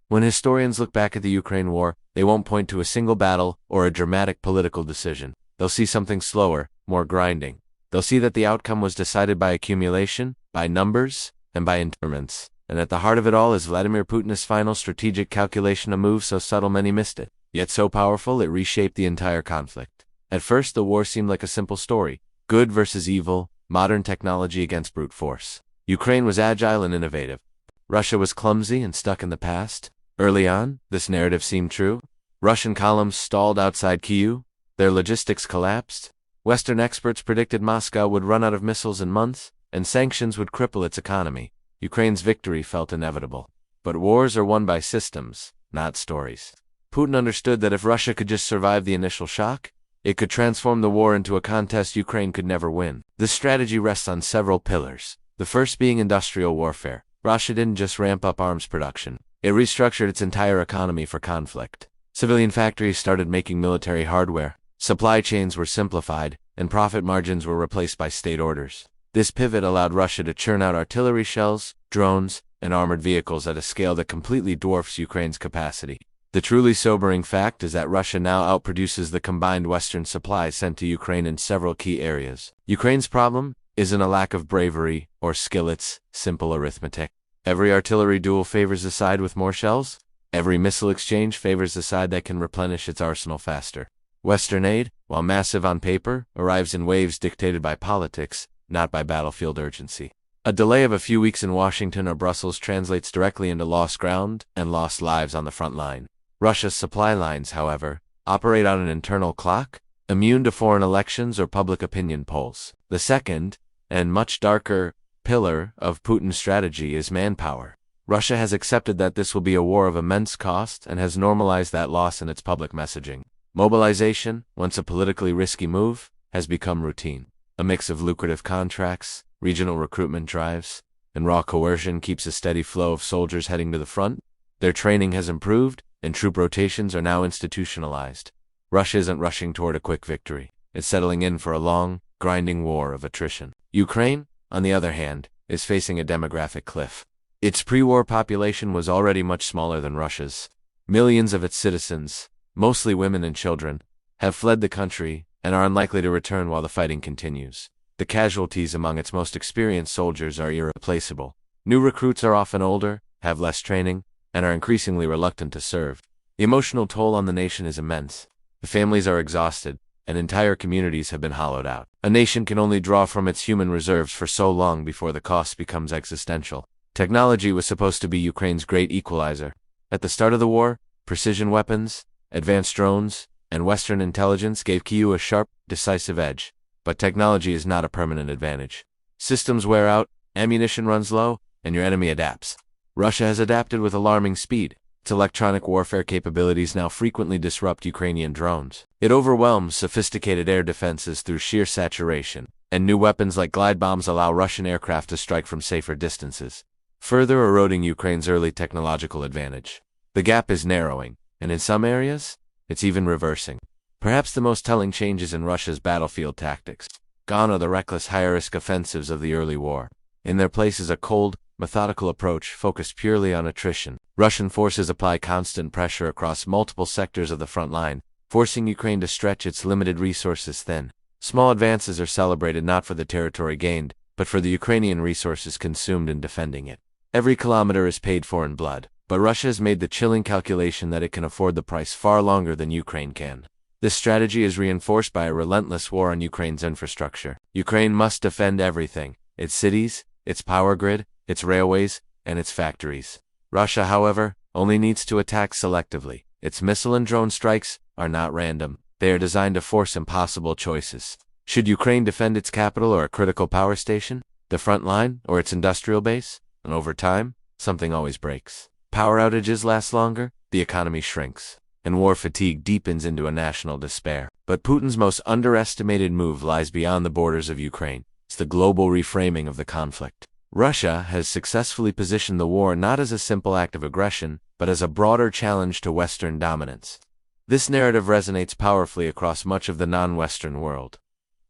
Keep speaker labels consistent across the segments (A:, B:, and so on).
A: When historians look back at the Ukraine war, they won't point to a single battle or a dramatic political decision. They'll see something slower, more grinding. They'll see that the outcome was decided by accumulation, by numbers, and by interments. And at the heart of it all is Vladimir Putin's final strategic calculation, a move so subtle many missed it, yet so powerful it reshaped the entire conflict. At first, the war seemed like a simple story: good versus evil, modern technology against brute force. Ukraine was agile and innovative. Russia was clumsy and stuck in the past. Early on, this narrative seemed true. Russian columns stalled outside Kyiv. Their logistics collapsed. Western experts predicted Moscow would run out of missiles in months, and sanctions would cripple its economy. Ukraine's victory felt inevitable. But wars are won by systems, not stories. Putin understood that if Russia could just survive the initial shock, it could transform the war into a contest Ukraine could never win. This strategy rests on several pillars, the first being industrial warfare. Russia didn't just ramp up arms production. It restructured its entire economy for conflict. Civilian factories started making military hardware, supply chains were simplified, and profit margins were replaced by state orders. This pivot allowed Russia to churn out artillery shells, drones, and armored vehicles at a scale that completely dwarfs Ukraine's capacity. The truly sobering fact is that Russia now outproduces the combined Western supplies sent to Ukraine in several key areas. Ukraine's problem isn't a lack of bravery or skill, it's simple arithmetic. Every artillery duel favors the side with more shells. Every missile exchange favors the side that can replenish its arsenal faster. Western aid, while massive on paper, arrives in waves dictated by politics, not by battlefield urgency. A delay of a few weeks in Washington or Brussels translates directly into lost ground and lost lives on the front line. Russia's supply lines, however, operate on an internal clock, immune to foreign elections or public opinion polls. The second, and much darker, pillar of Putin's strategy is manpower. Russia has accepted that this will be a war of immense cost and has normalized that loss in its public messaging. Mobilization, once a politically risky move, has become routine. A mix of lucrative contracts, regional recruitment drives, and raw coercion keeps a steady flow of soldiers heading to the front. Their training has improved, and troop rotations are now institutionalized. Russia isn't rushing toward a quick victory. It's settling in for a long, grinding war of attrition. Ukraine, on the other hand, is facing a demographic cliff. Its pre-war population was already much smaller than Russia's. Millions of its citizens, mostly women and children, have fled the country and are unlikely to return while the fighting continues. The casualties among its most experienced soldiers are irreplaceable. New recruits are often older, have less training, and are increasingly reluctant to serve. The emotional toll on the nation is immense. The families are exhausted, and entire communities have been hollowed out. A nation can only draw from its human reserves for so long before the cost becomes existential. Technology was supposed to be Ukraine's great equalizer. At the start of the war, precision weapons, advanced drones, and Western intelligence gave Kyiv a sharp, decisive edge. But technology is not a permanent advantage. Systems wear out, ammunition runs low, and your enemy adapts. Russia has adapted with alarming speed. Its electronic warfare capabilities now frequently disrupt Ukrainian drones. It overwhelms sophisticated air defenses through sheer saturation, and new weapons like glide bombs allow Russian aircraft to strike from safer distances, further eroding Ukraine's early technological advantage. The gap is narrowing, and in some areas, it's even reversing. Perhaps the most telling change is in Russia's battlefield tactics. Gone are the reckless high-risk offensives of the early war. In their place is a cold, methodical approach focused purely on attrition. Russian forces apply constant pressure across multiple sectors of the front line, forcing Ukraine to stretch its limited resources thin. Small advances are celebrated not for the territory gained, but for the Ukrainian resources consumed in defending it. Every kilometer is paid for in blood, but Russia has made the chilling calculation that it can afford the price far longer than Ukraine can. This strategy is reinforced by a relentless war on Ukraine's infrastructure. Ukraine must defend everything: its cities, its power grid, its railways, and its factories. Russia, however, only needs to attack selectively. Its missile and drone strikes are not random. They are designed to force impossible choices. Should Ukraine defend its capital or a critical power station, the front line, or its industrial base? And over time, something always breaks. Power outages last longer, the economy shrinks, and war fatigue deepens into a national despair. But Putin's most underestimated move lies beyond the borders of Ukraine. It's the global reframing of the conflict. Russia has successfully positioned the war not as a simple act of aggression, but as a broader challenge to Western dominance. This narrative resonates powerfully across much of the non-Western world.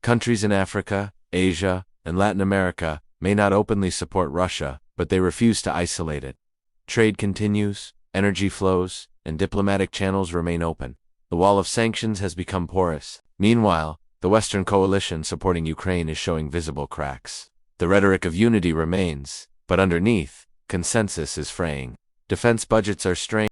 A: Countries in Africa, Asia, and Latin America may not openly support Russia, but they refuse to isolate it. Trade continues, energy flows, and diplomatic channels remain open. The wall of sanctions has become porous. Meanwhile, the Western coalition supporting Ukraine is showing visible cracks. The rhetoric of unity remains, but underneath, consensus is fraying. Defense budgets are strained.